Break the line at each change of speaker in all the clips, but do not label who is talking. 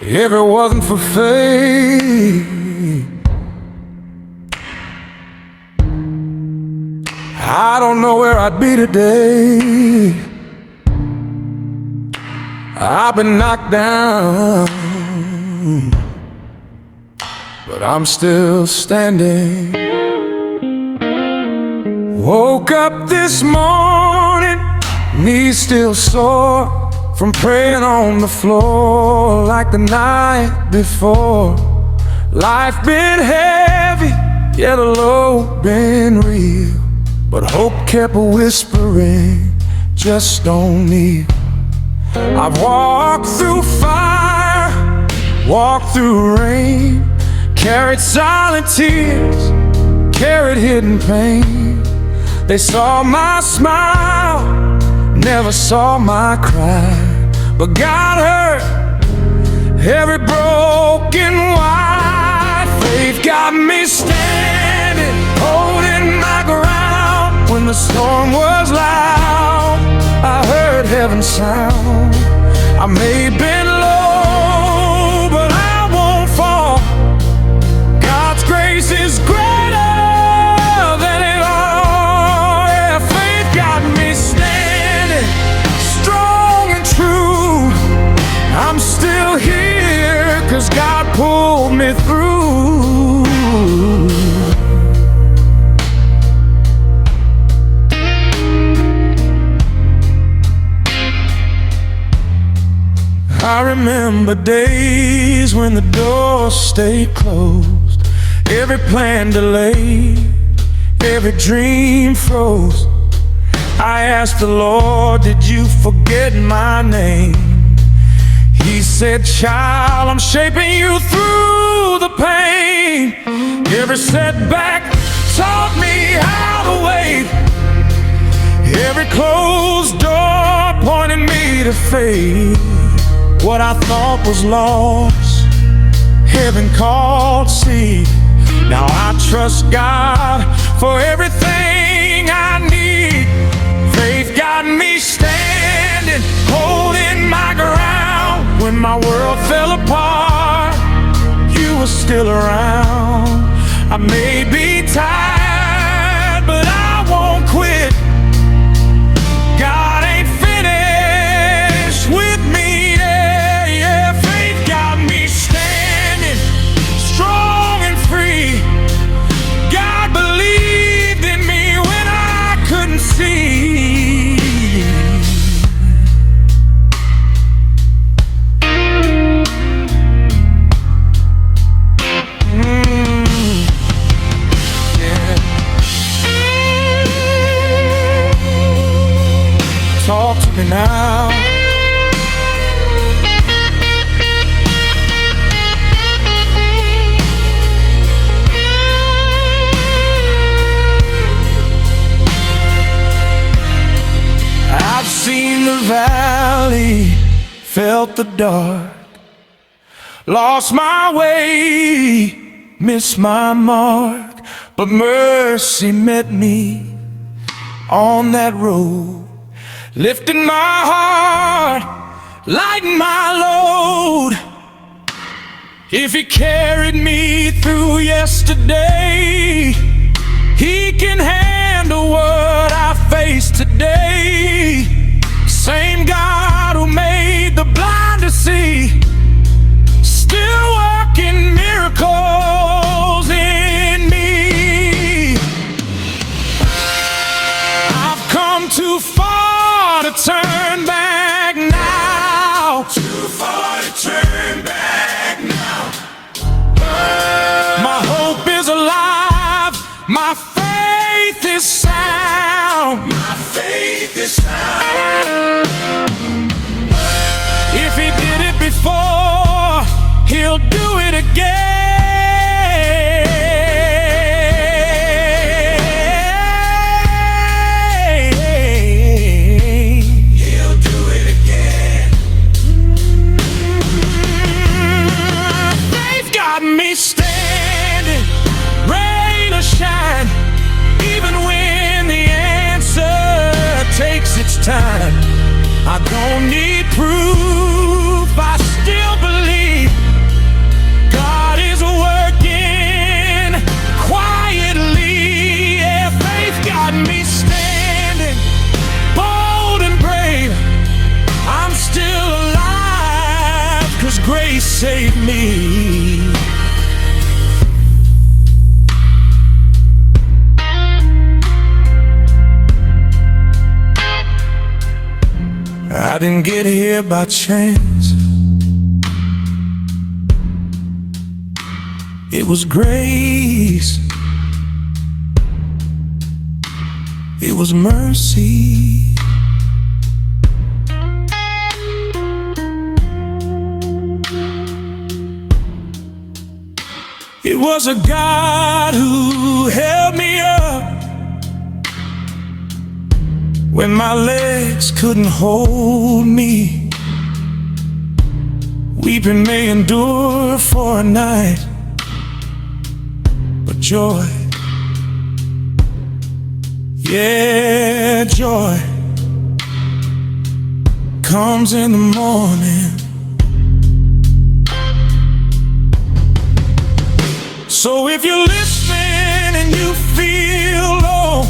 if it wasn't for faith. I don't know where I'd be today. I've been knocked down, but I'm still standing. Woke up this morning, knees still sore from praying on the floor like the night before. Life been heavy, yet the load been real, but hope kept whispering, just don't kneel. I've walked through fire, walked through rain, carried silent tears, carried hidden pain. They saw my smile, never saw my cry, but God heard every broken why. Faith got me standing, holding my ground. When the storm was loud, I heard heaven's sound. I may have been low, but I won't fall. God's grace is greater than it all. Yeah, faith got me standing, strong and true. I'm still here, 'cause God pulled me through. I remember days when the doors stayed closed, every plan delayed, every dream froze. I asked the Lord, did you forget my name? He said, child, I'm shaping you through the pain. Every setback taught me how to wait. Every closed door pointed me to faith. What I thought was lost, heaven called seed. Now I trust God for everything I need. Faith got me standing, holding my ground. When my world fell apart, you were still around. I may be tired, but I won't quit. God ain't finished with me. Talk to me now. I've seen the valley, felt the dark, lost my way, missed my mark, but mercy met me on that road, lifting my heart, lighten my load. If he carried me through yesterday, he can handle what I face today. Same God who made the blind to see, still working miracles in me. I've come too far to turn back now. Too far to turn back now. My hope is alive, my faith is sound. My faith is sound. If he did it before, he'll do it again. Me standing, rain or shine, even when the answer takes its time. I don't need proof, I still believe He saved me. I didn't get here by chance. It was grace. It was mercy. It was a God who held me up when my legs couldn't hold me. Weeping may endure for a night, but joy, yeah, joy comes in the morning. So if you're listening and you feel low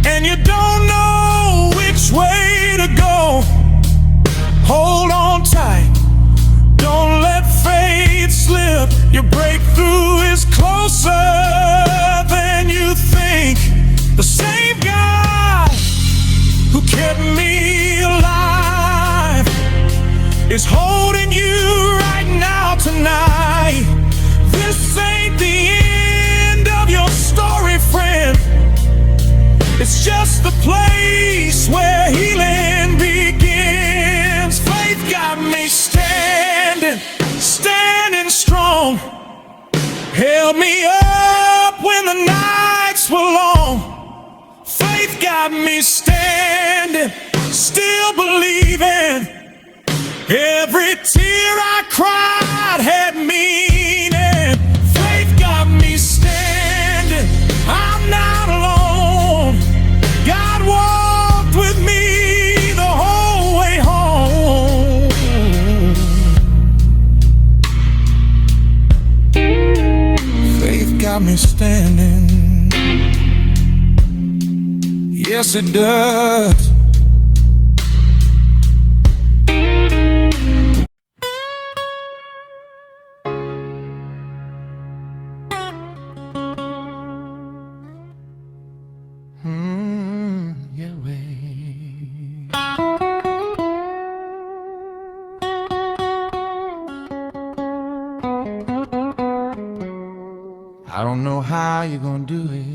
and you don't know which way to go, hold on tight, don't let faith slip. Your breakthrough is closer than you think. The same God who kept me alive is holding you right now tonight. This ain't the end of your story, friend. It's just the place where healing begins. Faith got me standing, standing strong. Held me up when the nights were long. Faith got me standing, still believing. Every tear I cried had meaning. Faith got me standing, I'm not alone. God walked with me the whole way home. Faith got me standing, yes it does. I don't know how you're gonna do it.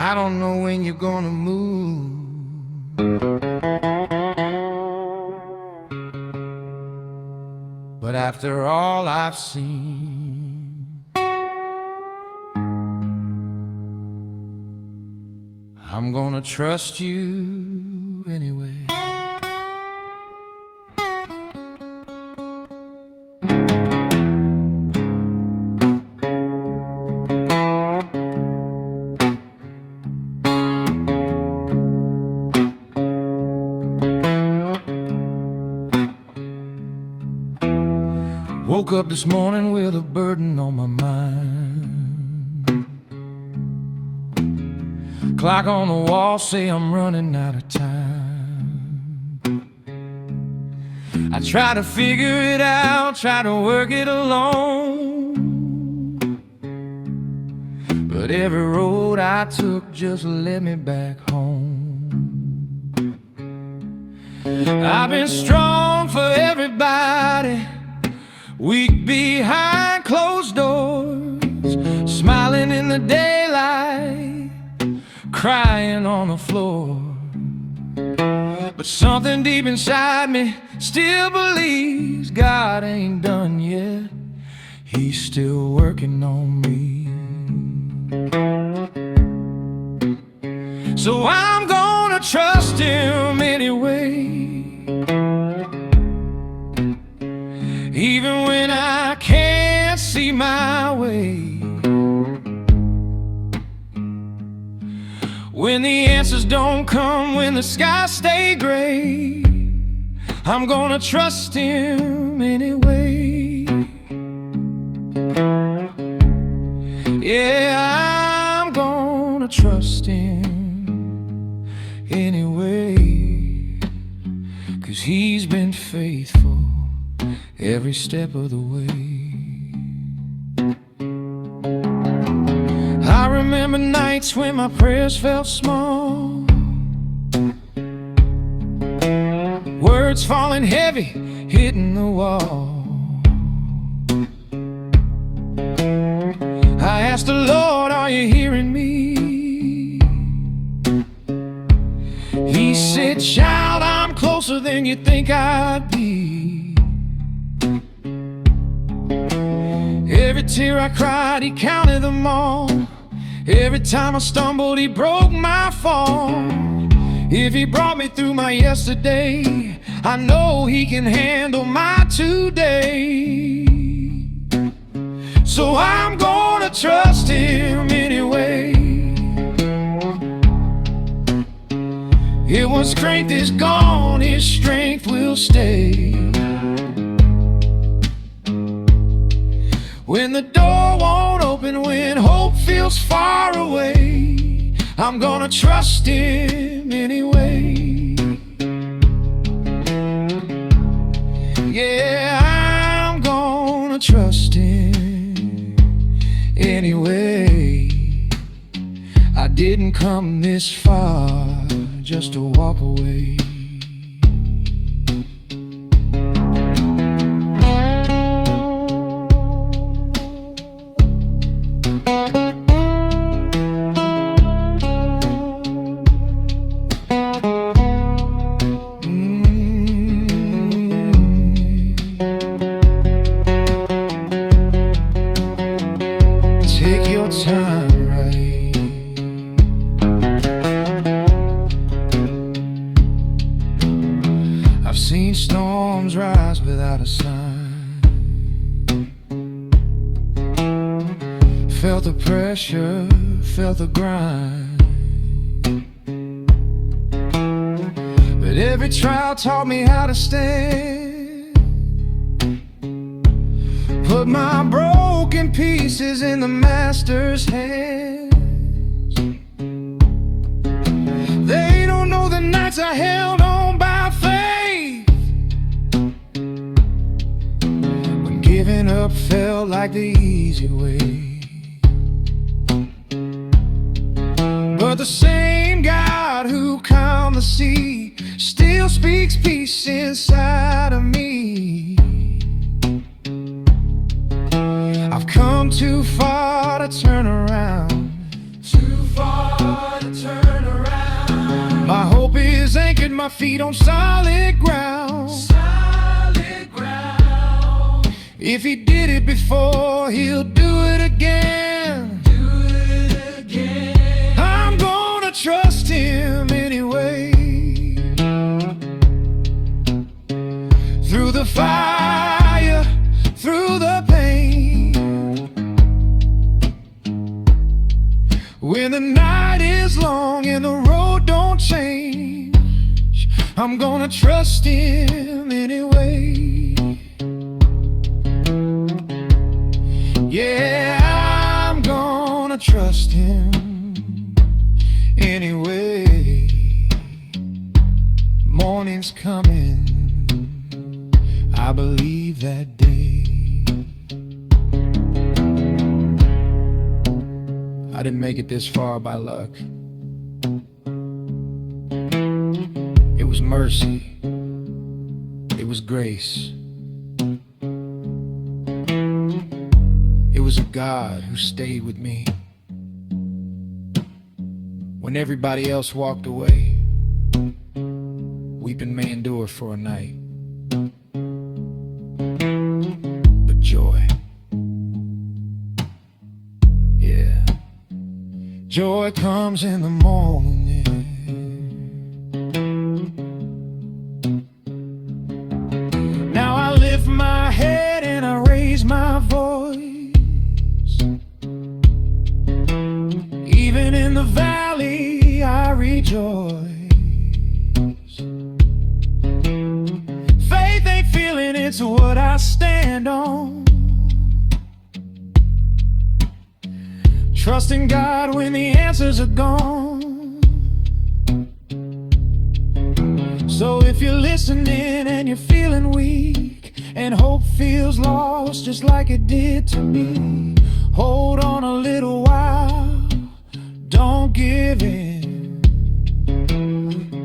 I don't know when you're gonna move. But after all I've seen, I'm gonna trust you anyway. Woke up this morning with a burden on my mind. Clock on the wall say I'm running out of time. I try to figure it out, try to work it alone, but every road I took just led me back home. I've been strong for everybody, weak behind closed doors, smiling in the daylight, crying on the floor. But something deep inside me still believes God ain't done yet. He's still working on me. So I'm gonna trust Him anyway, even when I can't see my way. When the answers don't come, when the skies stay gray, I'm gonna trust Him anyway. Yeah, I'm gonna trust Him anyway, 'cause 'cause he's been faithful every step of the way. I remember nights when my prayers felt small, words falling heavy, hitting the wall. I asked the Lord, are you hearing me? He said, child, I'm closer than you think I'd be. Every tear I cried, he counted them all. Every time I stumbled, he broke my fall. If he brought me through my yesterday, I know he can handle my today. So I'm gonna trust him anyway. If when strength is gone, his strength will stay. When the door won't open, when hope feels far away, I'm gonna trust him anyway. Yeah, I'm gonna trust him anyway. I didn't come this far just to walk away. Take your time, right? I've seen storms rise without a sign, felt the pressure, felt the grind. But every trial taught me how to stand, put my broken pieces in the master's hands. They don't know the nights I held on by faith, when giving up felt like the easy way. But the same God who calmed the sea still speaks peace inside of me. I've come too far to turn around, too far to turn around. My hope is anchored, my feet on solid ground, solid ground. If he did it before, he'll do it again, do it again. I'm gonna trust him anyway. Through the fire, through the pain, when the night is long and the road don't change, I'm gonna trust him anyway. Yeah, I'm gonna trust him anyway. Morning's coming, I believe that day. I didn't make it this far by luck. It was mercy. It was grace. It was a God who stayed with me when everybody else walked away. Weeping may endure for a night, but joy, yeah, joy comes in the morning. Now I lift my head and I raise my voice. Even in the valley I rejoice. Faith ain't feeling, it's what I stand on. Trusting God when the answers are gone. So if you're listening and you're feeling weak, and hope feels lost just like it did to me, hold on a little while, don't give in.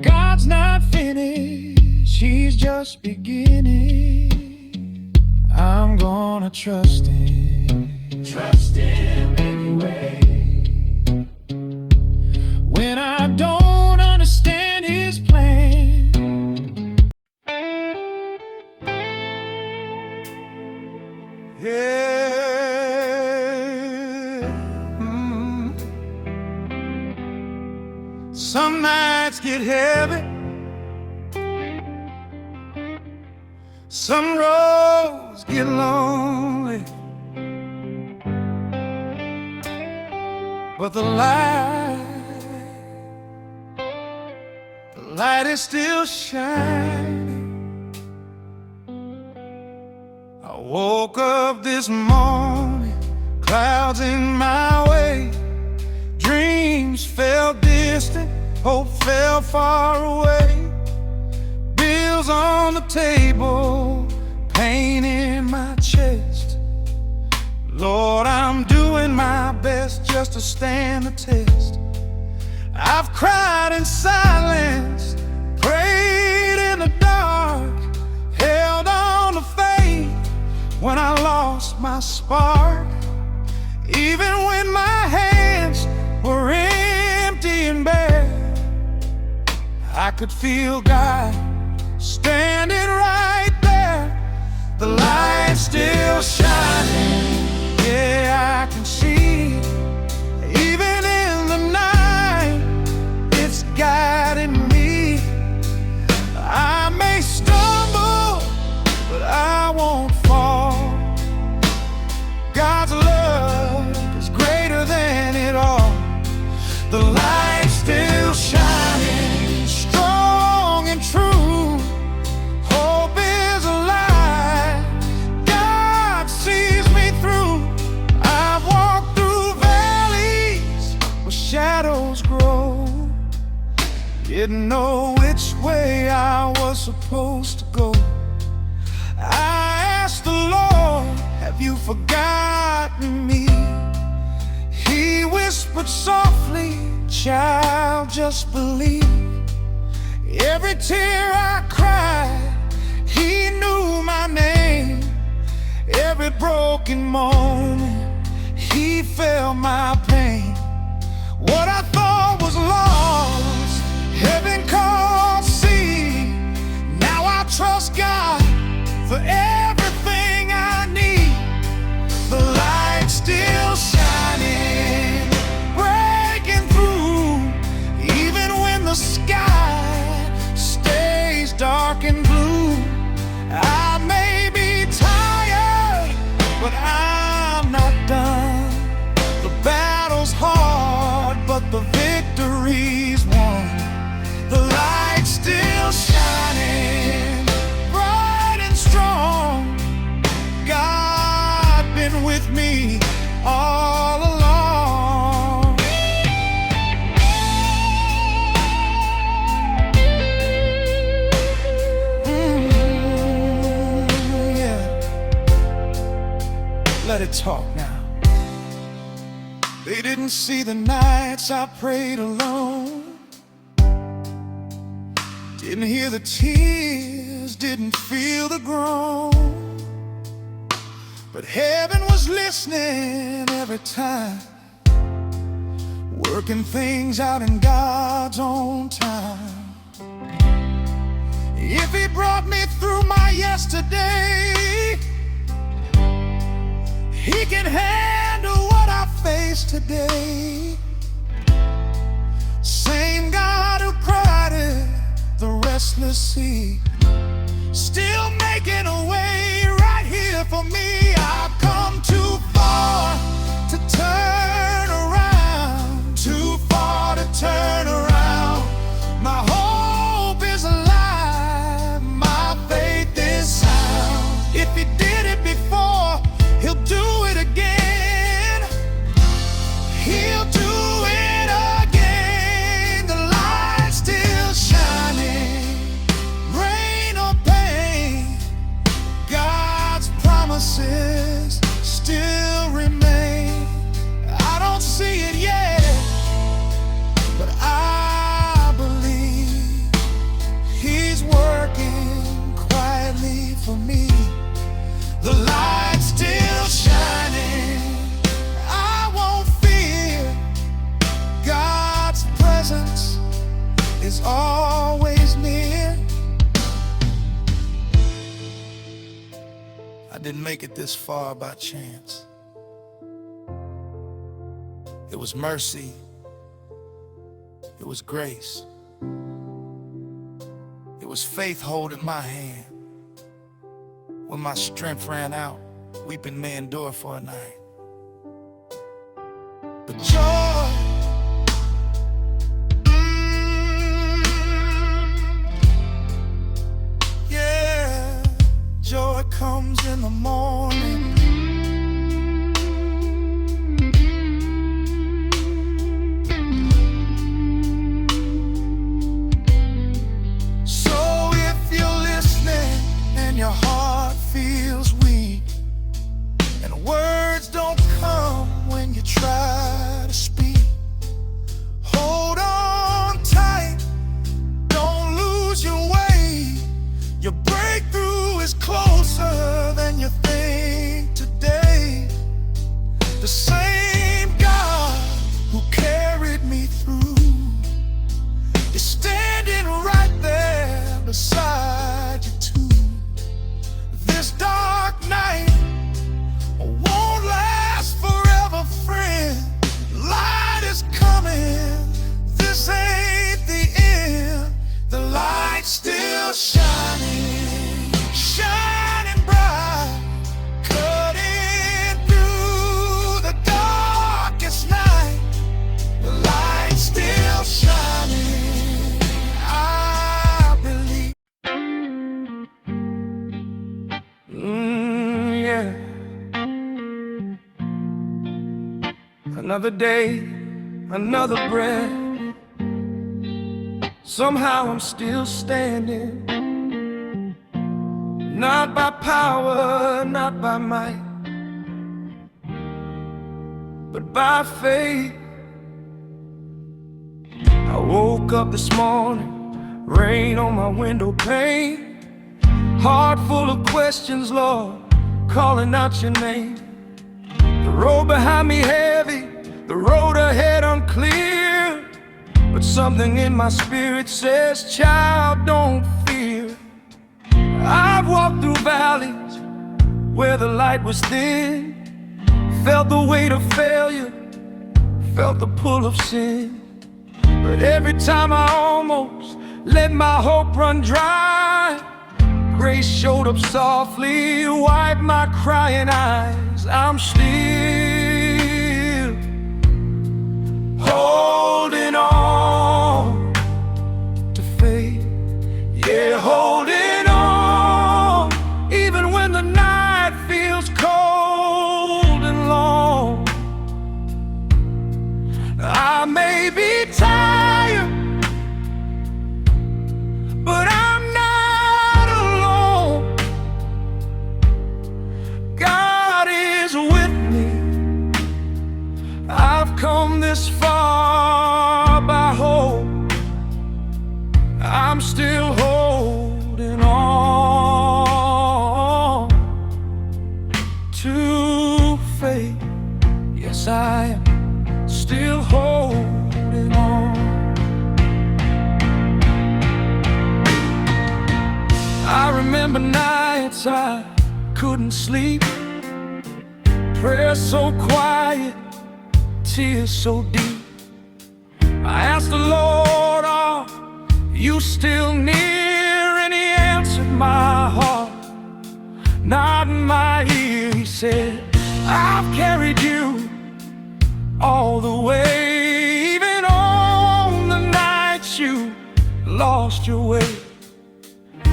God's not finished, He's just beginning. I'm gonna trust Him. Trust Him anyway. When I don't understand His plan. Some nights get heavy, some roads get lonely, but the light is still shining. I woke up this morning, clouds in my way, dreams felt distant, hope fell far away. Bills on the table, pain in my chest. Lord, I'm doing my best just to stand the test. I've cried in silence, prayed in the dark, held on to faith when I lost my spark. Even when my hands were empty and bare, I could feel God standing right there. The light's still shining, yeah, I can see. Even in the night, it's guiding me. I may stumble, but I won't fall. God's love is greater than it all. The light's still shining, strong and true. Hope is alive, God sees me through. I've walked through valleys where shadows grow, didn't know which way I was supposed to go. I asked the Lord, have you forgotten me? He whispered softly, child, just believe. Every tear I cried, He knew my name. Every broken moment, He felt my pain. What I thought was lost, heaven called see. Now I trust God for everything I need. The light's still shining, breaking through, even when the sky stays dark and blue. I may be tired, but I'm not done. The battle's hard, but the victory's won. The light's still shining, bright and strong. God been with me all along. Yeah. Let it talk now. They didn't see the nights I prayed alone, didn't hear the tears, didn't feel the groan. But heaven was listening every time, working things out in God's own time. If He brought me through my yesterday, He can handle what I face today. Same God who cried the restless sea, still making a way right here for me. I've come too far to turn around, too far to turn around. My hope is alive, my faith is sound. If He did it before, He'll do it again. He'll do it again. The light's still shining, I didn't make it this far by chance. It was mercy. It was grace. It was faith holding my hand. When my strength ran out, weeping may endure for a night. But joy, yeah, joy comes in the morning. So if you're listening and your heart feels weak and words don't come when you try to speak, hold on tight, don't lose your way. Your breakthrough is closer than you think today. The same God who carried me through is standing right there beside you too. This dark night won't last forever, friend. Light is coming. This ain't the end. The light's still shining, shining bright, cutting through the darkest night. The light's still shining, I believe. Yeah. Another day, another breath. Somehow I'm still standing. Not by power, not by might, but by faith. I woke up this morning, rain on my window pane, heart full of questions, Lord, calling out your name. The road behind me heavy, the road ahead unclear, but something in my spirit says, child, don't fear. I've walked through valleys where the light was thin, felt the weight of failure, felt the pull of sin. But every time I almost let my hope run dry, grace showed up softly, wiped my crying eyes. I'm still holding on to faith, yeah, holding on, even when the night feels cold and long. I may be tired, but I'm not alone. God is with me. I've come this far by hope. I'm still holding on to faith. Yes, I am still holding on. I remember nights I couldn't sleep, prayer so quiet, tears so deep. I asked the Lord, are you still near? And he answered my heart, not in my ear. He said, I've carried you all the way, even on the nights you lost your way.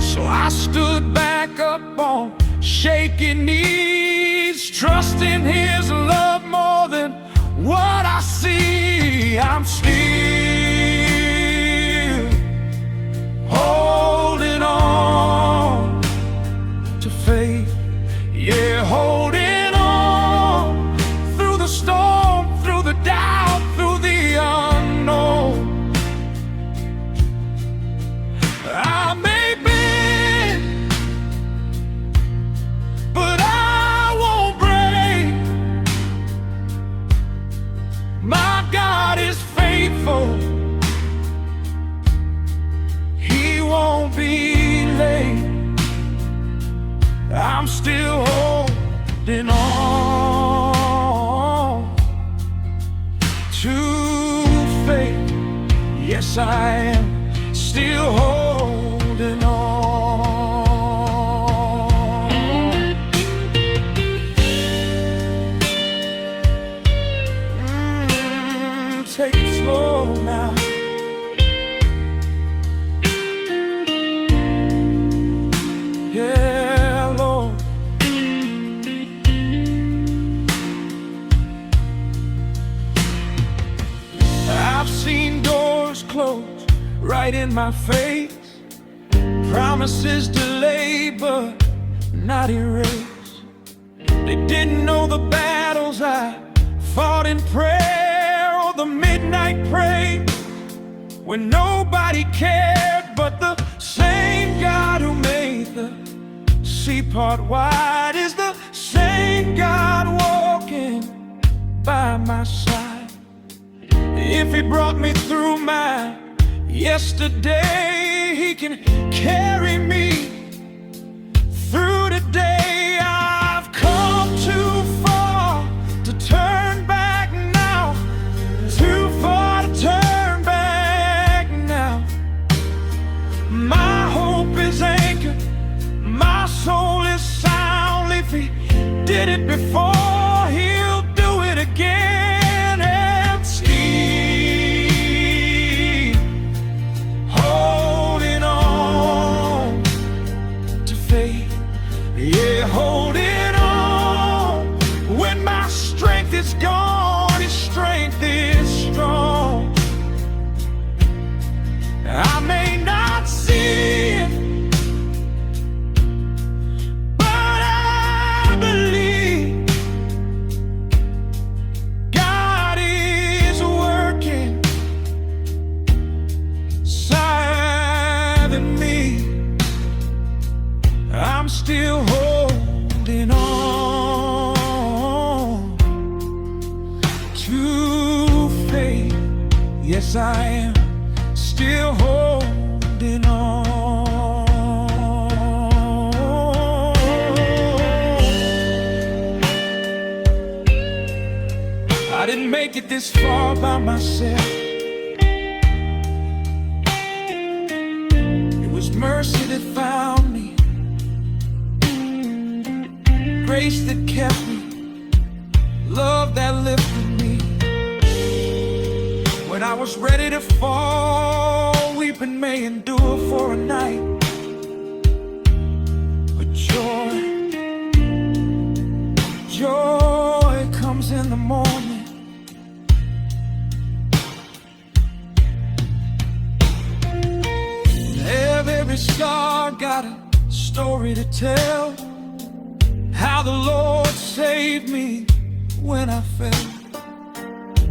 So I stood back up on shaking knees, trusting his love more than what I see. I'm still holding on to faith, yeah, holding on through the storm, through the doubt, through the unknown. I may bend, but I won't break. My God is faithful. holding on to faith. Yes, I am still holding on. Take it slow now. Yeah, Lord. I've seen doors close right in my face, promises delayed but not erased. They didn't know the battles I fought in prayer, or the midnight praise when nobody cared. But the same God who made the sea part wide is the same God walking by my side. If He brought me through my yesterday, He can carry me through today. I've come too far to turn back now, too far to turn back now. My hope is anchored, my soul is sound. If He did it before, He'll do it again. And still holding on to faith. Yeah, holding on. When my strength is gone, His strength is strong. I may not see it, but I believe God is working inside of me. I'm still holding on to faith. Yes, I am still holding on. I didn't make it this far by myself. It was mercy that found me, grace that kept me, love that lifted me. When I was ready to fall, weeping may endure for a night, but joy comes in the morning. Every scar got a story to tell, how the Lord saved me when I fell,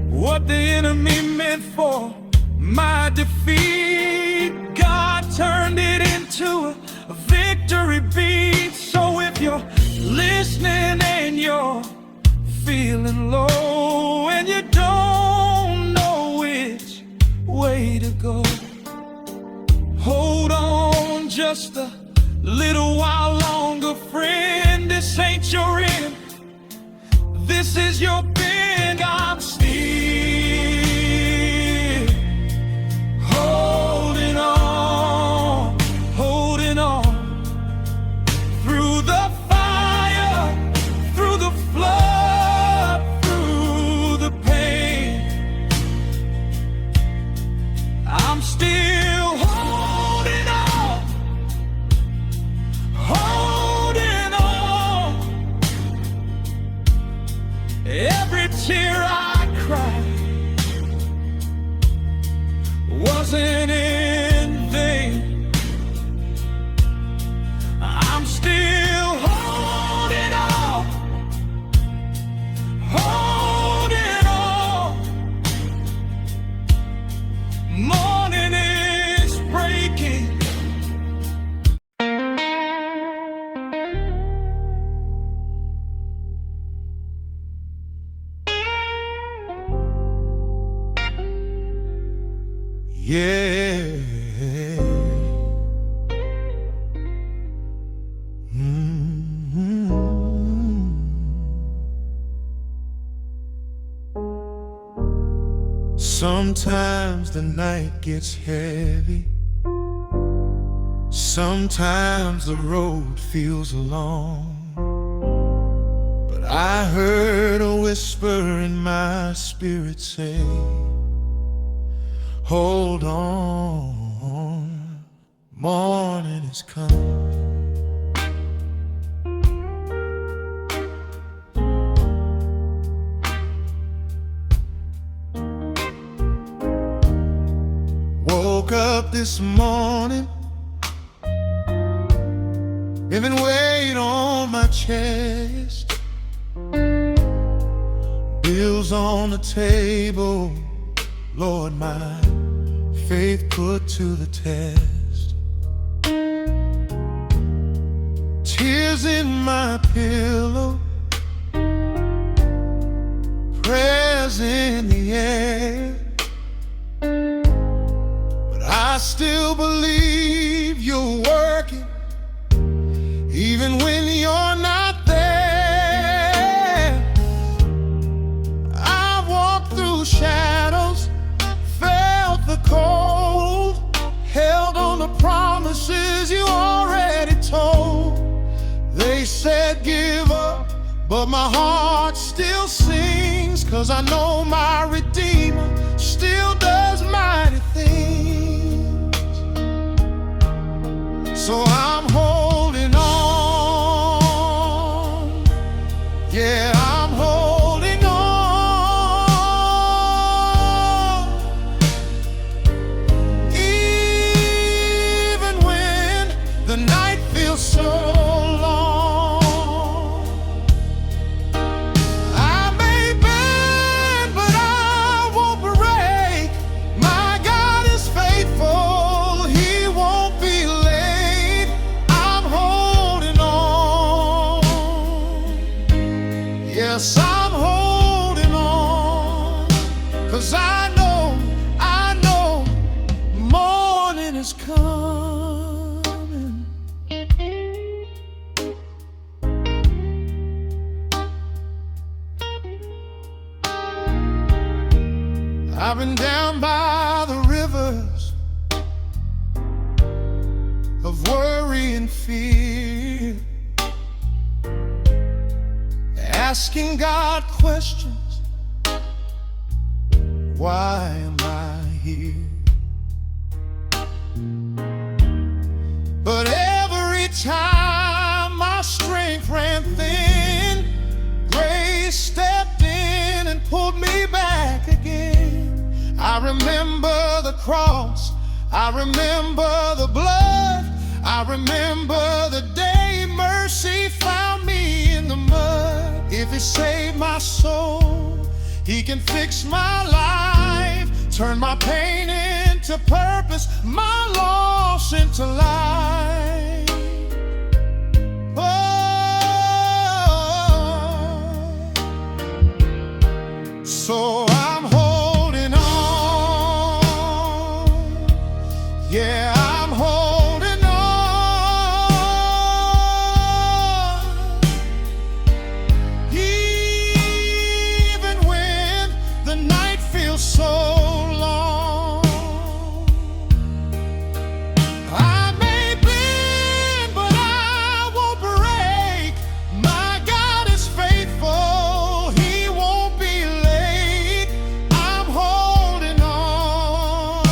what the enemy meant for my defeat. God turned it into a victory beat. So if you're listening and you're feeling low and you don't know which way to go, hold on just a little while longer, friend. This ain't your end, this is your bend. I'm still holding on, holding on. Through the fire, through the flood, through the pain, I'm still holding on, holding on. Every tear I cried wasn't in vain. I'm still holding on, holding on. Morning is breaking. Yeah. Sometimes the night gets heavy. Sometimes the road feels long. But I heard a whisper in my spirit say, hold on, morning is coming. Woke up this morning, even weight on my chest, bills on the table, Lord, my faith put to the test. Tears in my pillow, prayers in the air, I still believe you're working, even when you're not there. I've walked through shadows, felt the cold, held on to promises you already told. They said give up, but my heart still sings, 'cause I know my Redeemer still does mighty things. So I'm holding on, yeah, I'm holding on. Even when the night feels so long, I may bend, but I won't break. My God is faithful, He won't be late. Yes, I'm holding on, 'cause I know morning is coming. I've been down by the rivers of worry and fear, asking God questions, why am I here? But every time my strength ran thin, grace stepped in and pulled me back again. I remember the cross, I remember the blood, I remember the day mercy found me in the mud. If He saved my soul, He can fix my life, turn my pain into purpose, my loss into life. Oh, so I'm holding on, yeah, I'm holding on. So long, I may bend, but I won't break. My God is faithful, He won't be late. I'm holding on,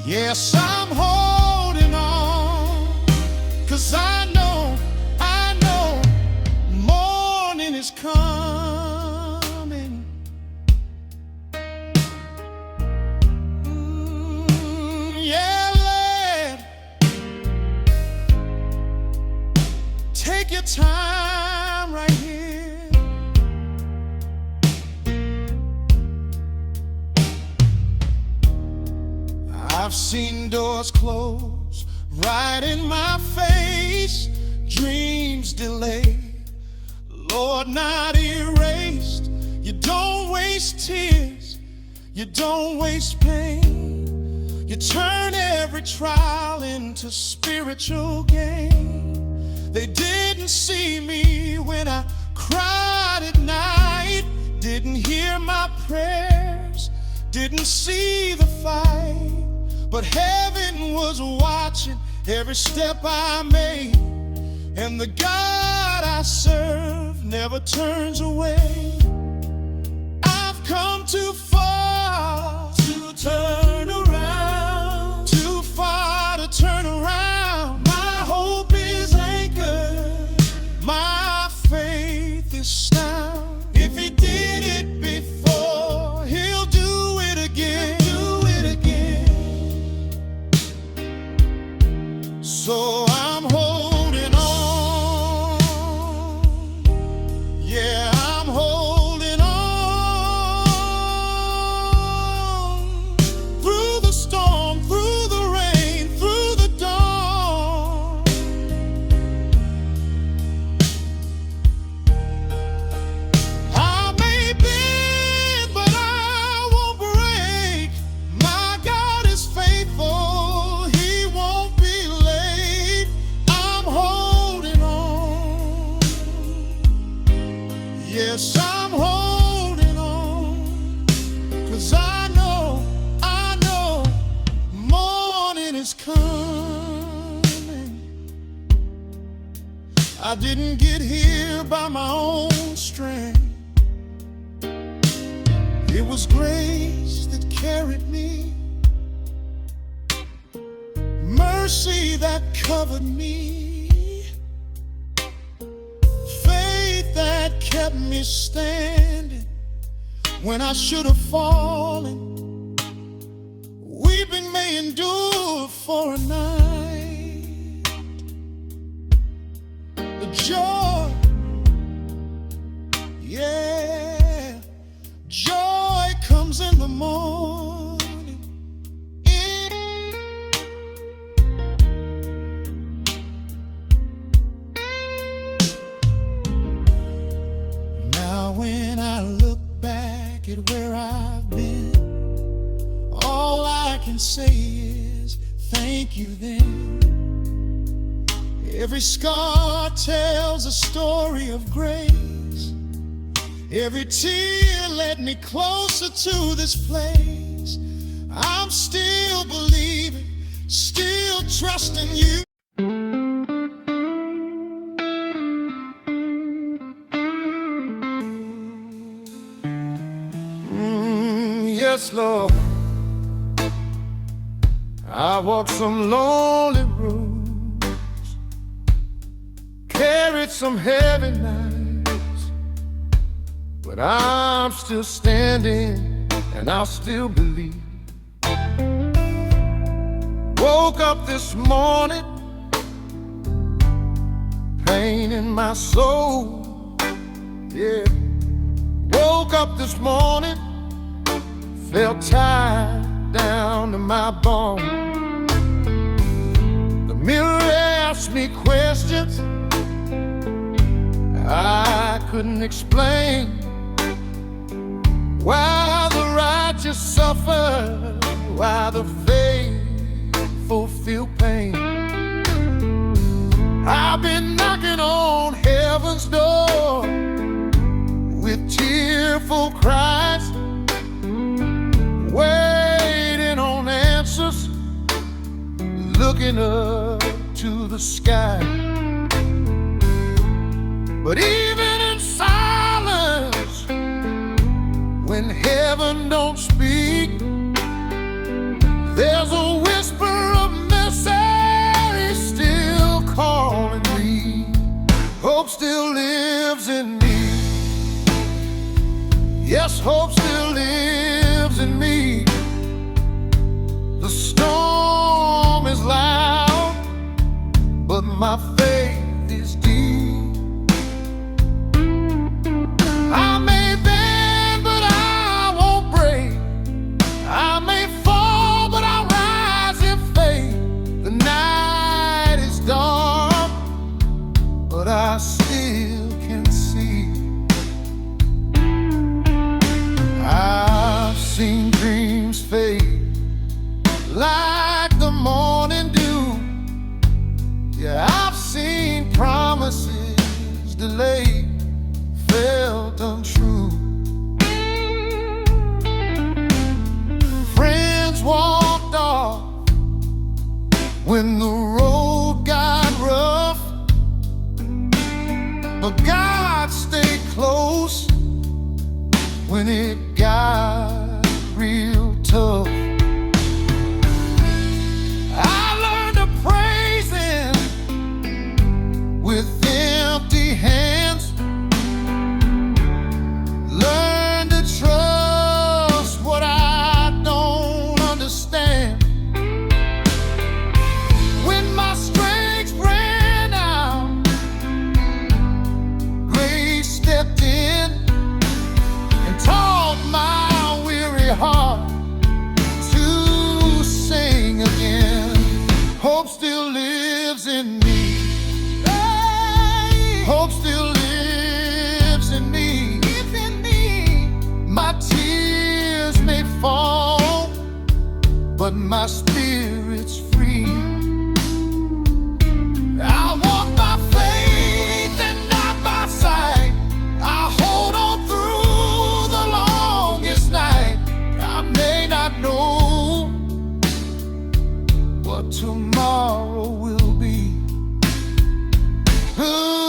yes, I'm holding on, 'cause I know morning is coming. Take your time right here. I've seen doors close right in my face, dreams delayed, Lord, not erased. You don't waste tears, you don't waste pain. You turn every trial into spiritual gain. They didn't see me when I cried at night. Didn't hear my prayers, didn't see the fight, but heaven was watching every step I made. And the God I serve never turns away. I've come too far to turn around, too far to turn around. My hope is anchored, my faith is sound. If He did it before, He'll do it again, do it again. So I'm holding on, yeah, I'm holding on. Through the storm, through the rain, through the dawn. I may bend, but I won't break. My God is faithful, He won't be late. I'm holding on, yes, I'm holding on, 'cause I know morning is coming. I didn't get here by my own strength. It was grace that carried me, mercy that covered me, faith that kept me standing when I should have fallen. Weeping may endure for a night, the joy, yeah, joy comes in the morning. Now when I look back at where I've been, all I can say is thank you then. Every scar tells a story of grace. Every tear led me closer to this place. I'm still believing, still trusting you. Yes, Lord. I walked some lonely roads, carried some heavy nights, but I'm still standing and I'll still believe. Woke up this morning, pain in my soul, yeah. Woke up this morning, felt tired down to my bone. The mirror asked me questions I couldn't explain. Why the righteous suffer, why the faithful feel pain. I've been knocking on heaven's door with tearful cries, waiting on answers, looking up to the sky. But even in silence, when heaven don't speak, there's a whisper of mercy still calling me. Hope still lives in me. Yes, hope still lives in me. The storm is loud, but my faith is deep. I may bend, but I won't break. I may fall, but I'll rise in faith. The night is dark, but I still can see. I've seen dreams fade like the morning dew. Yeah, I've seen promises delayed, felt untrue. when the road got rough, but God stayed close when it got real tough. I learned to praise Him with empty hands, learn to trust what I don't understand. When my strength ran out, grace stepped in and taught my weary heart to sing again. Hope still lives in me. Hope still lives in me. My tears may fall, but my spirit's free. I walk by faith and not by sight. I hold on through the longest night. I may not know what tomorrow will be. Ooh.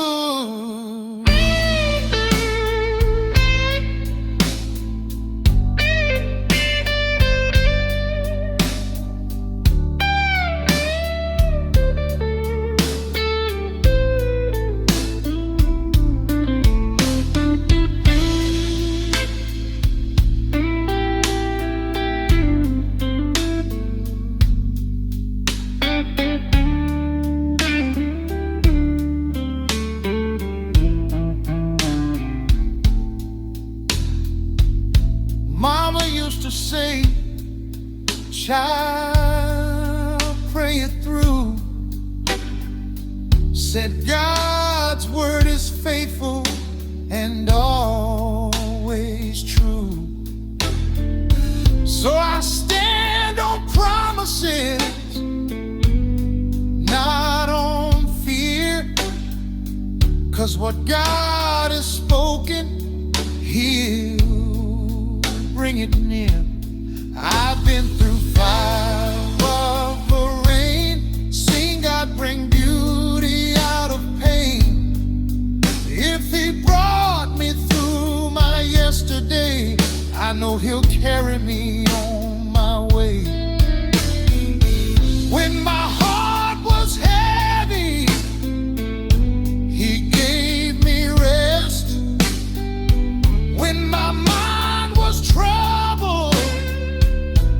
Mama used to say, child, pray it through. Said God's word is faithful and always true. So I stand on promises, not on fear, 'cause what God has spoken, He'll bring it near. I've been through fire of the rain, seen God bring beauty out of pain. If He brought me through my yesterday, I know He'll carry me on my way. When my heart was heavy, He gave me rest. When my mind was troubled,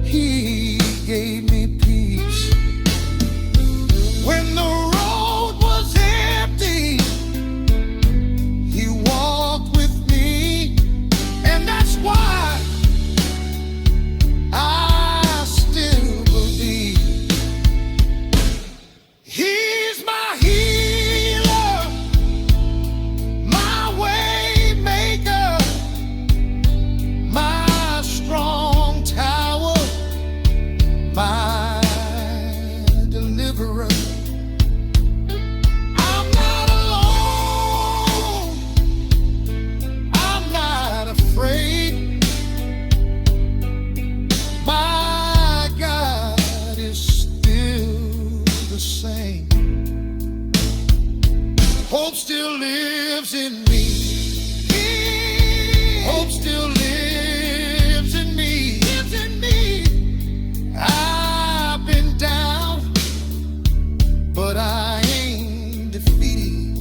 He gave me peace. When the road was empty, He walked with me. And that's why I still believe He's my healer, my way maker, my strong tower, my deliverer. I'm not alone, I'm not afraid. My God is still the same. Hope still lives in me. Hope still lives in me. I've been down, but I ain't defeated.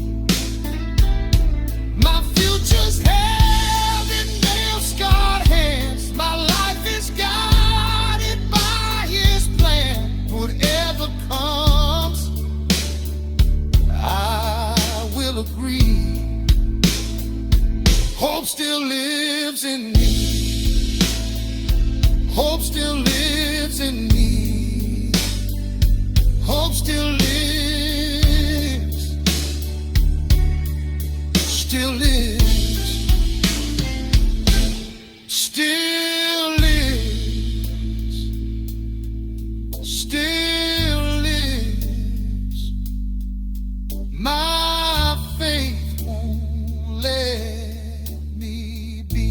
My future's held in nail-scarred hands. My life is guided by His plan. Whatever comes, I will agree. Hope still lives in me. Hope still lives in me. Hope still lives. Still lives. Still lives. Still lives. My faith won't let me be.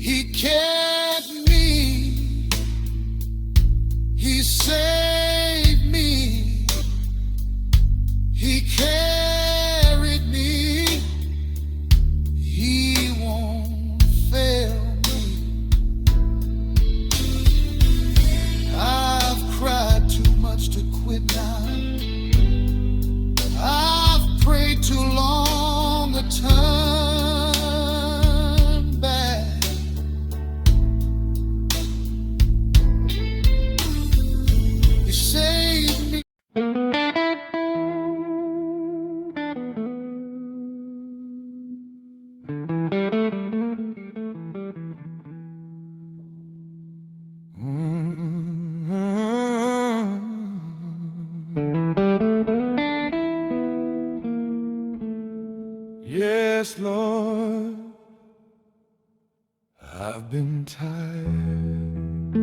He kept me. He said child. I've prayed too long to turn back. You saved me. Yes, Lord, I've been tired,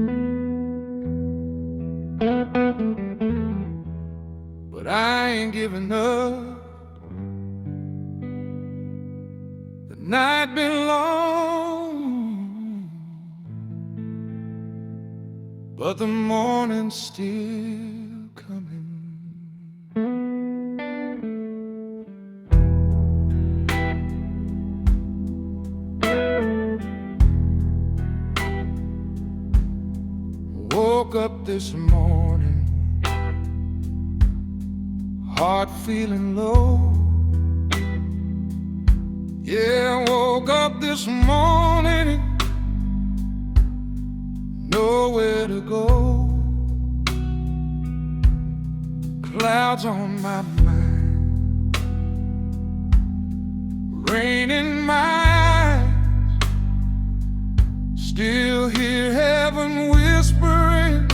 but I ain't giving up. The night been long, but the morning's still coming. Woke up this morning, heart feeling low. Yeah, woke up this morning, nowhere to go. Clouds on my mind, rain in my eyes. Still hear heaven whispering,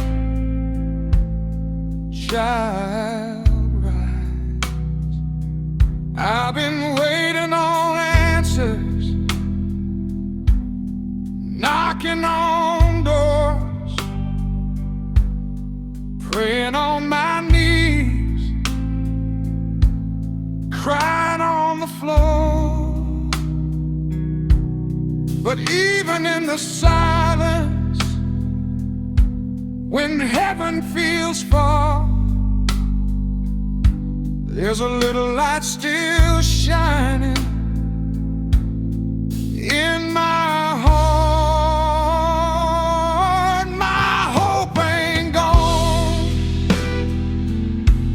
child, rise. I've been waiting on answers, knocking on doors, praying on my knees, crying on the floor. But even in the silence, when heaven feels far, there's a little light still shining in my heart. My hope ain't gone.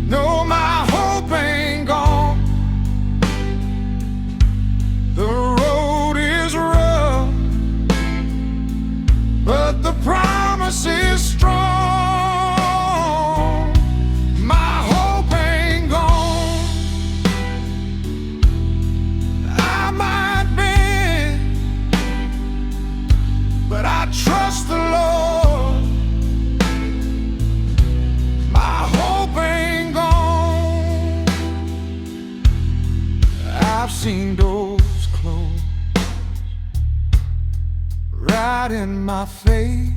No, my hope ain't gone. The road is rough, but the promise is strong. My hope ain't gone. I might bend, but I trust the Lord. My hope ain't gone. I've seen doors close right in my face.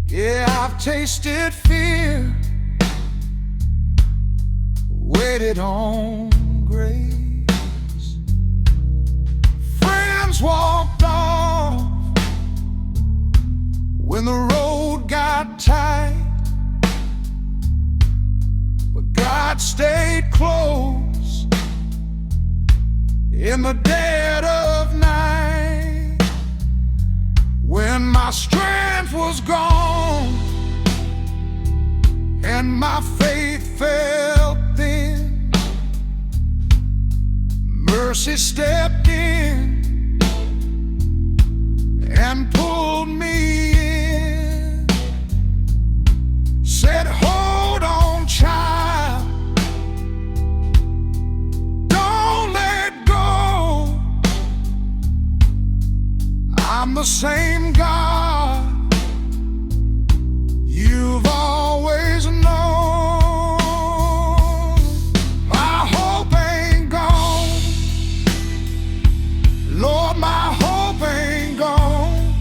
Yeah, I've tasted fear, waited on grace. Friends walked off when the road got tight, but God stayed close in the dead of night. When my strength was gone and my faith felt thin, mercy stepped in and pulled me in. Said, hold on, child, don't let go. I'm the same God you've always known. My hope ain't gone. Lord, my hope ain't gone.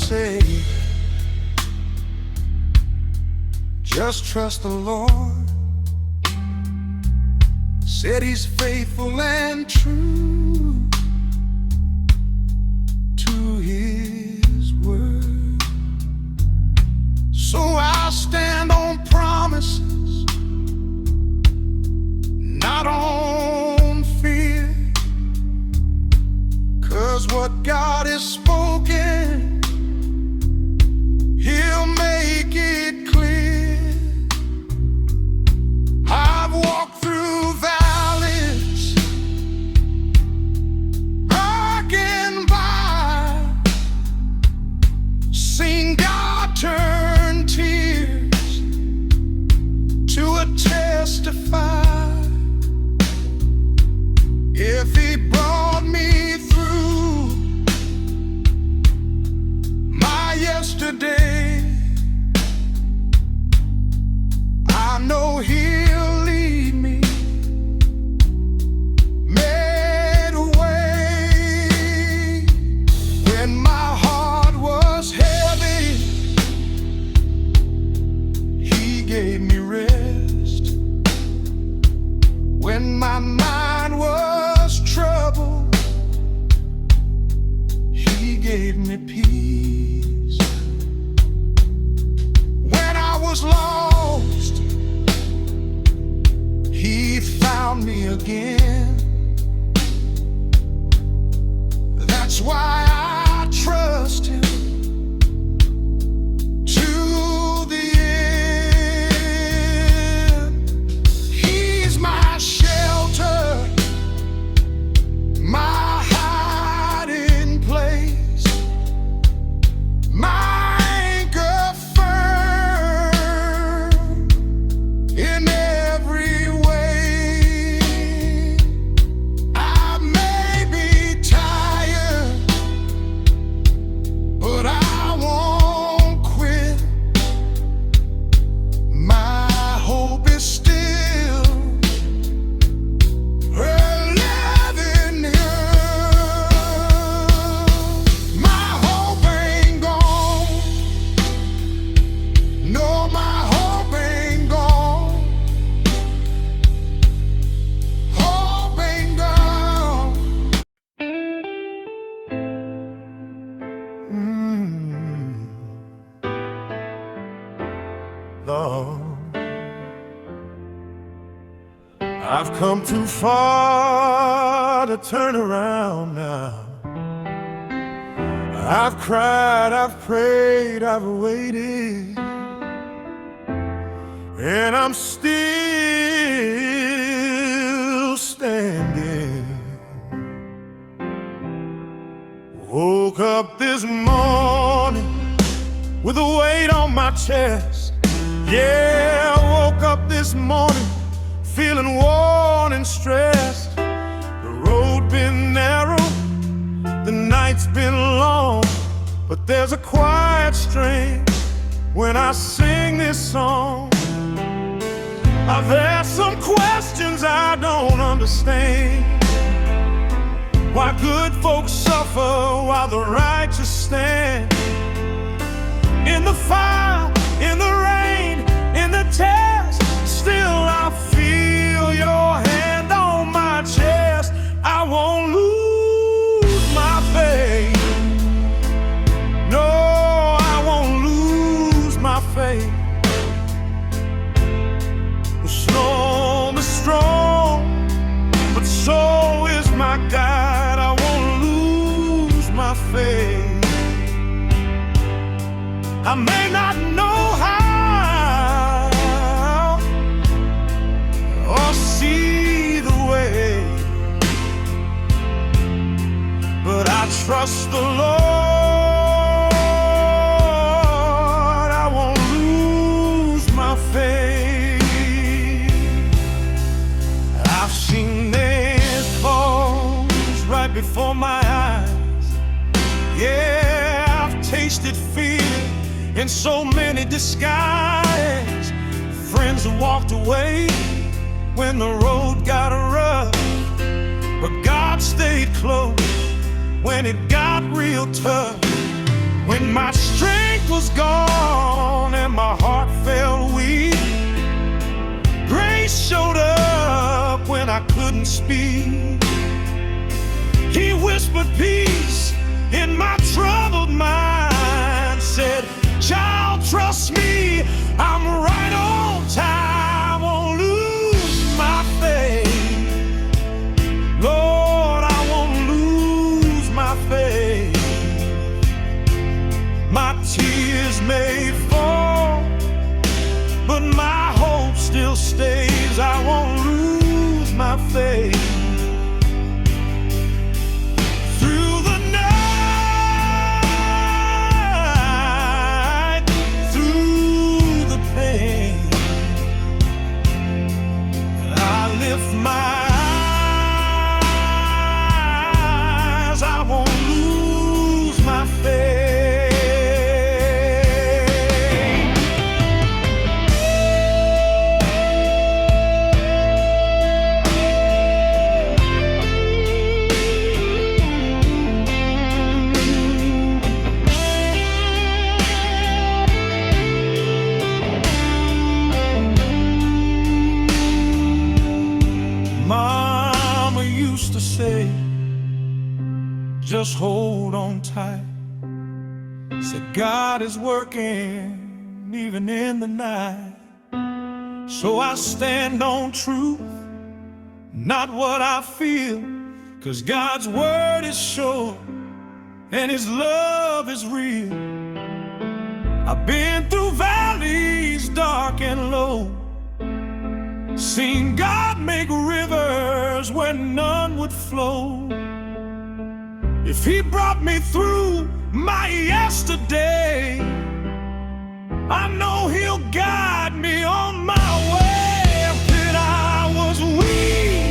say, just trust the Lord. Said He's faithful and true to His word. So I'll stand on promises, not on fear, 'cause what God has spoken, He'll make it clear. I've walked through valleys, darkened by, seen God turn tears to a testify. If He brought me through my yesterday, I know He'll lead me midway. When my heart was heavy, He gave me rest. When my mind was troubled, He gave me peace. When I was lost, He found me again. That's why I trust Him to the end. He's my shelter, my hiding place, my anchor firm in every way. I may be tired, but I won't quit. My hope is still living here. My hope ain't gone. No, my hope ain't gone. Hope ain't gone. Lord, I've come too far to turn around now. I've cried, I've prayed, I've waited, and I'm still standing. Woke up this morning with a weight on my chest. Yeah, I woke up this morning feeling worn and stressed. The road been narrow, the night's been long, but there's a quiet strength when I sing this song. I've had some questions I don't understand. Why good folks suffer while the righteous stand? In the fire, in the rain, in the test, still I feel your hand on my chest. I won't lose my faith. No, I won't lose my faith. The storm is strong, but so is my God. I won't lose my faith. I may not know how or see the way, but I trust the Lord. I won't lose my faith. I've seen this close right before my eyes. Yeah, I've tasted fear in so many disguises. Friends who walked away when the road got rough, but God stayed close when it got real tough. When my strength was gone and my heart felt weak, grace showed up when I couldn't speak. He whispered peace in my troubled mind, said, "Child, trust me, I'm right on time, won't lose my faith. Lord, I won't lose my faith. My tears may fall, but my hope still stays. I won't lose my faith. Through the night, through the pain, I lift my eyes. I won't lose my faith. Mama used to say, just hold on tight. Said God is working even in the night. So I stand on truth, not what I feel, 'cause God's word is sure and His love is real. I've been through valleys dark and low, seen God make rivers where none would flow. If He brought me through my yesterday, I know He'll guide me on my way. When I was weak,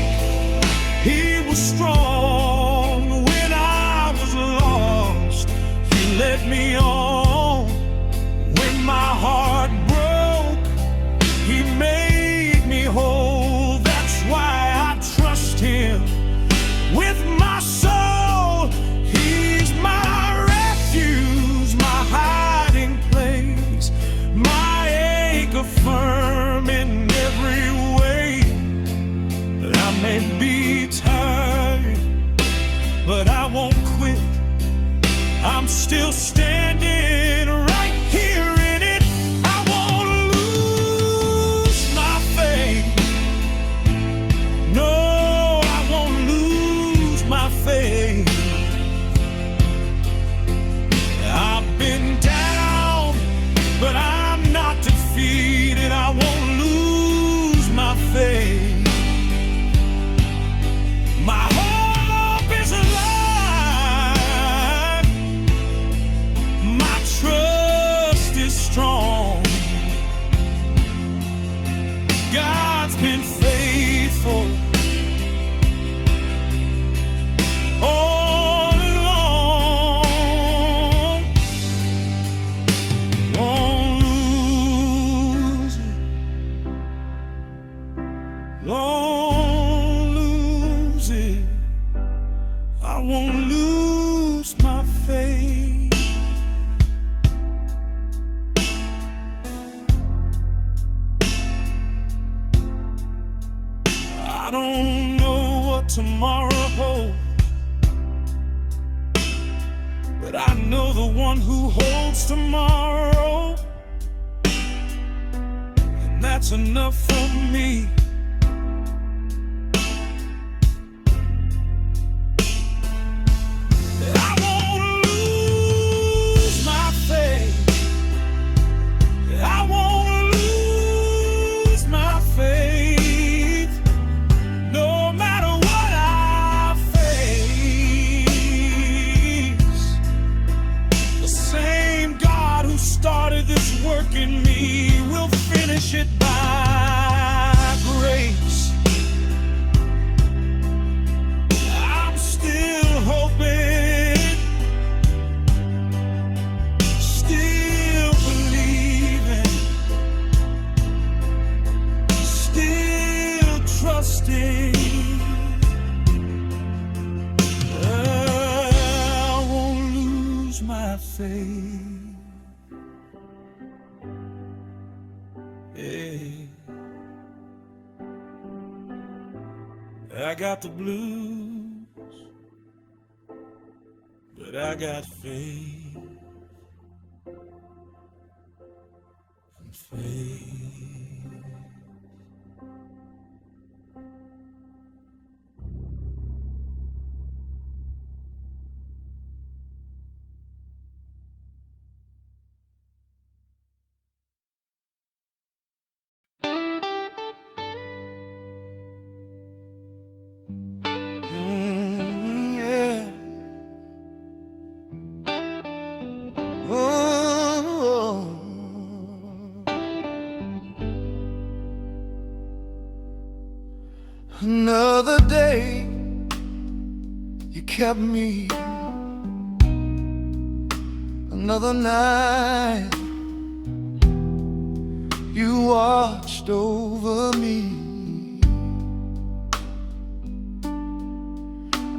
He was strong. When I was lost, He led me on. When my heart broke, He made me whole. That's why I trust Him with my soul. He's my refuge, my hiding place, my anchor firm in every way. I may be tired, but I won't quit. I'm still standing right here in it. I won't lose my faith. No, I won't lose my faith. I've been down, but I'm not defeated. I won't lose my faith. My hope is alive. My trust is strong. God's been faithful all along. Won't lose it. Won't lose it. I won't lose my faith. I don't know what tomorrow holds, but I know the one who holds tomorrow, and that's enough for me. I won't lose my faith. I won't lose my faith. No matter what I face, the same God who started this work in me will finish it by grace. faith. Yeah. I got the blues, but I got faith and faith. Yeah. Oh. Another day, you kept me. Another night, you watched over me.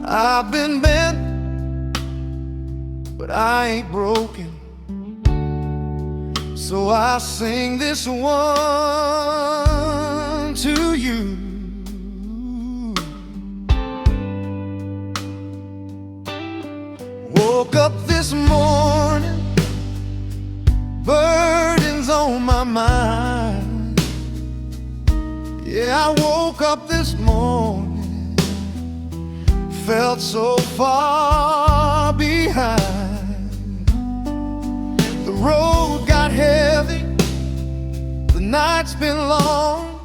I've been bent, but I ain't broken. So I sing this one to you. Woke up this morning, burdens on my mind. Yeah, I woke up this morning, felt so far behind. The road got heavy, the night's been long,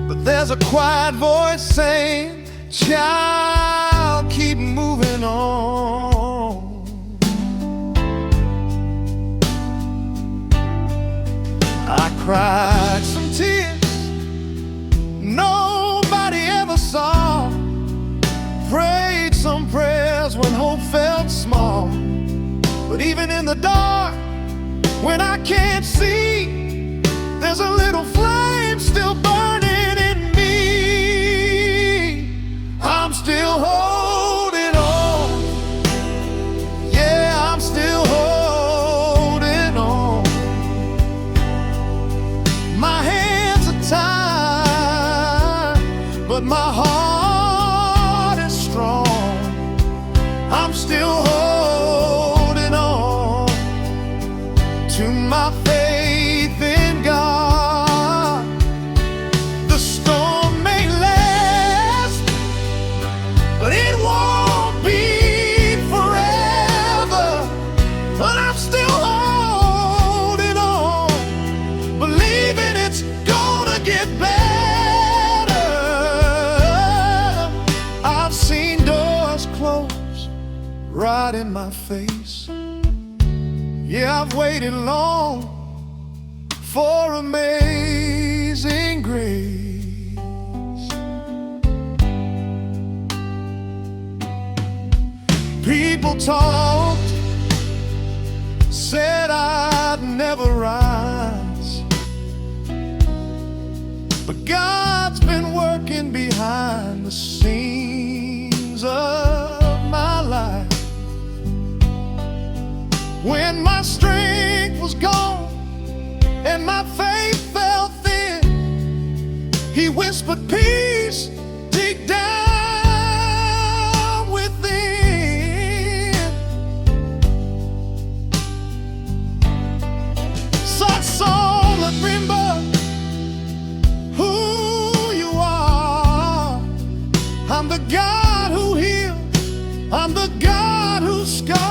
but there's a quiet voice saying, child, keep moving on. I cried some tears nobody ever saw, prayed some prayers when hope felt small. But even in the dark, when I can't see, there's a little flame still burning in me. I'm still holding on. Yeah, I'm still holding on. My hands are tied, but my heart is strong. I'm still holding on to my faith in God. The storm may last, but it won't be forever. But I'm still holding on, believing it's gonna get better. I've seen doors close right in my face. Yeah, I've waited long for amazing grace. People talked, said I'd never rise, but God's been working behind the scenes of my life. When my strength was gone and my faith fell thin, He whispered peace deep down within. Such soul, remember who you are. I'm the God who heals, I'm the God who scars.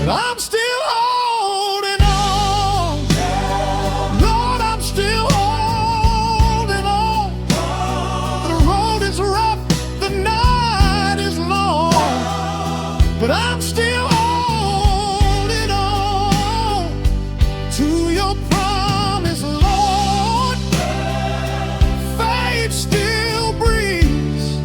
I'm still holding on. Lord, I'm still holding on. The road is rough, the night is long, but I'm still holding on to your promise, Lord. Faith still breathes,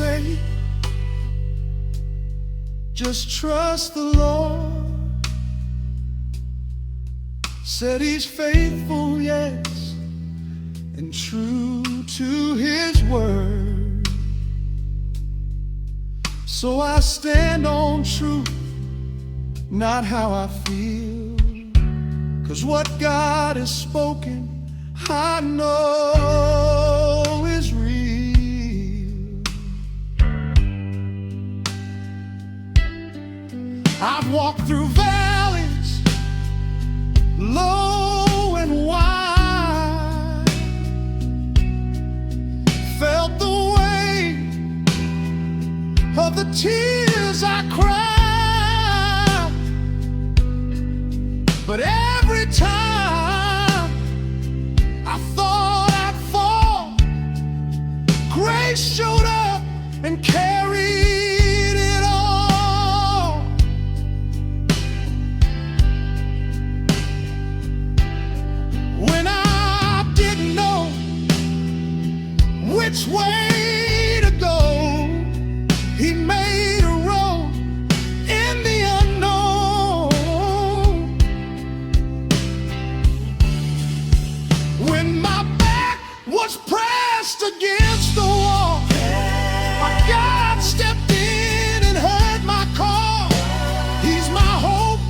say, just trust the Lord. Said He's faithful, yes, and true to His word. So I stand on truth, not how I feel. 'Cause what God has spoken, I know is real. I've walked through valleys, low and wide, felt the weight of the tears I cried. But every time I thought I'd fall, grace showed up and carried it all. When I didn't know which way to go, He made a road in the unknown. When my back was pressed against the wall, my God stepped in and heard my call. He's my hope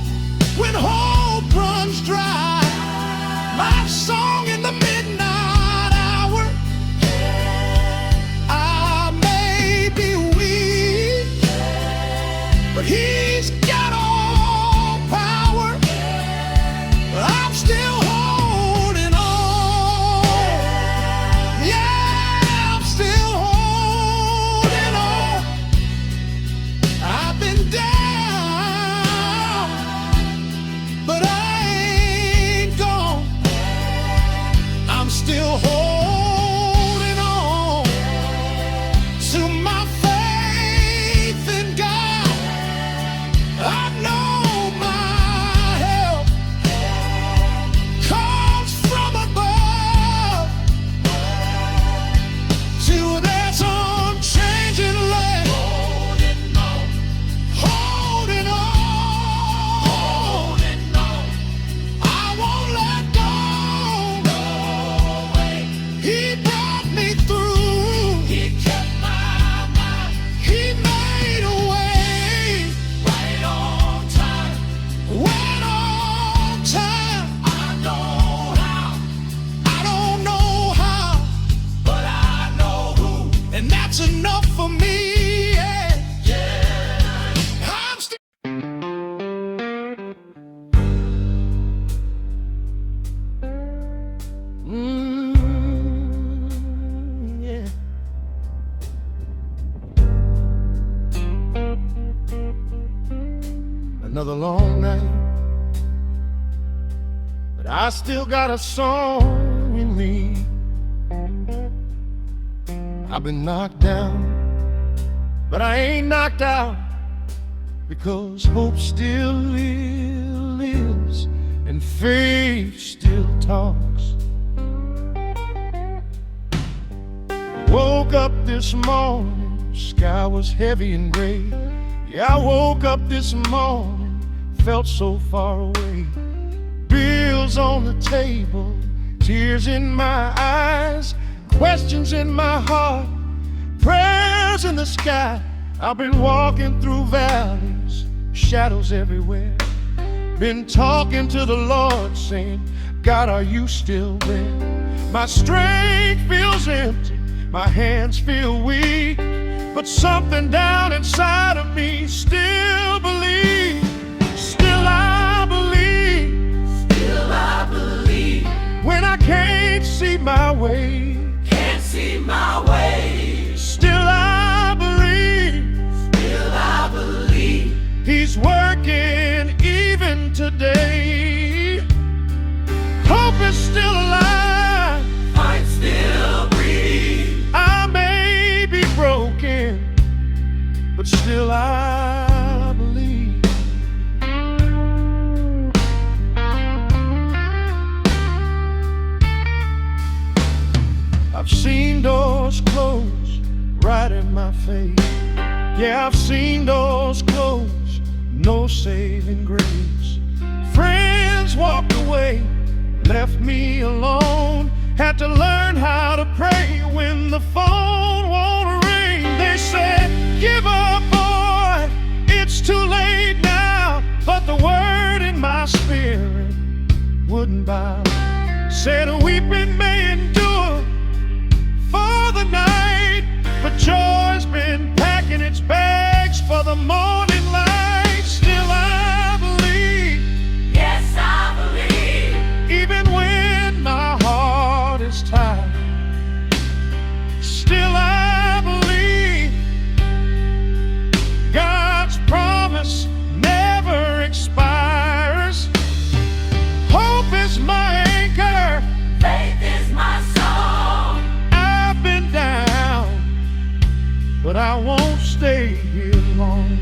when hope runs dry, my song in the midnight hour. I may be weak, but He's got all power. I'm still holding on. Yeah, I'm still holding on. I've been down, but I ain't gone. I'm still holding on to my faith in God. I know my help comes from above. To that unchanging love, holding on. I won't let go. He brought me through. He kept my mind. He made a way right on time. Right on time. I know how. I don't know how, but I know who, and that's enough for me. Yeah. I'm still. Yeah. Another long night, but I still got a song in me. I've been knocked down, but I ain't knocked out, because hope still lives and faith still talks. Woke up this morning, sky was heavy and gray. Yeah, I woke up this morning, felt so far away. Bills on the table, tears in my eyes, questions in my heart, prayers in the sky. I've been walking through valleys, shadows everywhere. Been talking to the Lord, saying, God, are you still there? My strength feels empty, my hands feel weak, but something down inside of me still believes. Still I believe. Still I believe. When I can't see my way. Can't see my way. Still I believe. Still I believe. He's working even today. Hope is still alive. Fight still breathe. I may be broken, but still I believe. I've seen doors close, brighten my face. Yeah, I've seen doors close, no saving grace. Friends walked away, left me alone. Had to learn how to pray when the phone won't ring. They said, give up, boy, it's too late now. But the word in my spirit wouldn't bow. Said weeping may endure for the night, but joy's been packing its bags for the morning light. Still I believe, yes I believe, even when my heart is tired. Still I believe God's promise never expires. Hope is my anchor, faith is my song. I've been down, but I won't stay here long.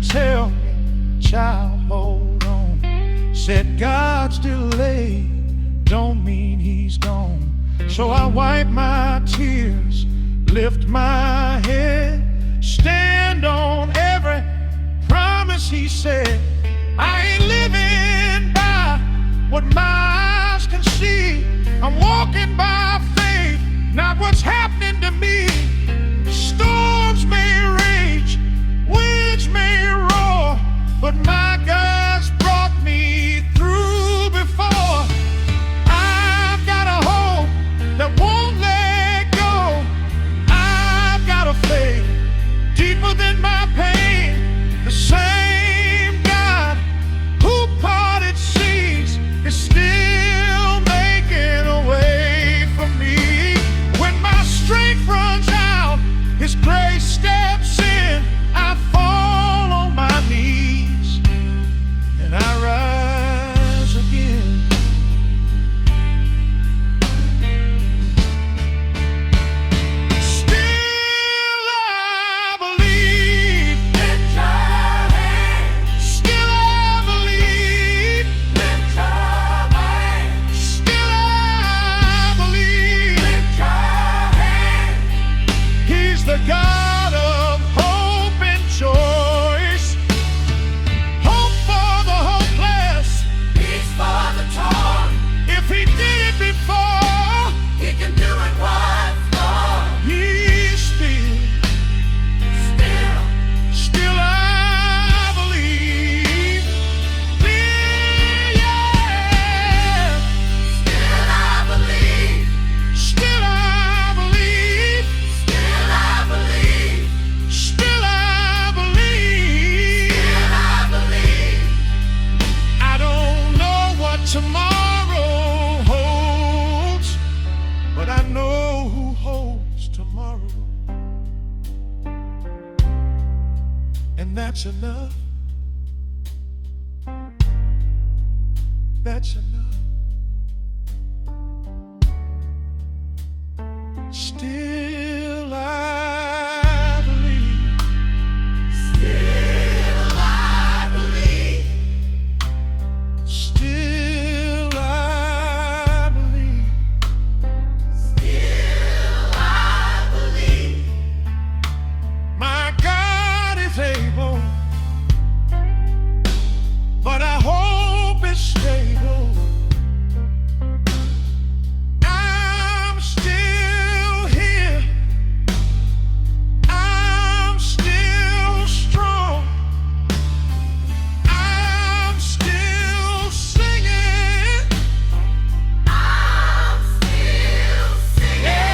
Tell me, child, hold on. Said God's delayed don't mean he's gone. So I wipe my tears, lift my head, stand on every promise he said. I ain't living by what my eyes can see. I'm walking by faith, not what's happening to me. Storms may rage, winds may roar, but my God's brought me through before. I've got a hope that won't let go. I've got a faith deeper than my pain. The same God who parted seas is still making a way for me. When my strength runs out, his grace steps in. I fall on my knees and I rise again. Still I believe. Lift your hand. Still I believe. Lift your hand. Still I believe. Lift your hand. He's the God of hope and choice. Hope for the hopeless, peace for the torn. If he did it before, he can do it once more. He's still I believe. Yeah. Still I believe. Still I believe. Still I believe. Still I believe. Still I believe. I don't know what tomorrow holds, but I know who holds tomorrow. And that's enough. That's enough. Still I believe. Still I believe. Still I believe. Still I believe. My God is able, but I hope it's stable. I'm still here. I'm still strong. I'm still singing. I'm still singing. Yeah.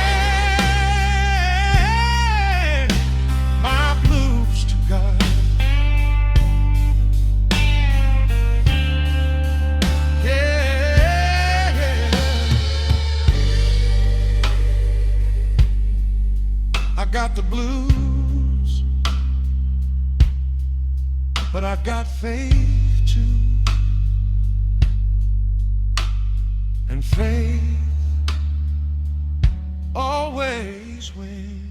My blues to God. Yeah. I got the blues but I got faith too. And faith always wins.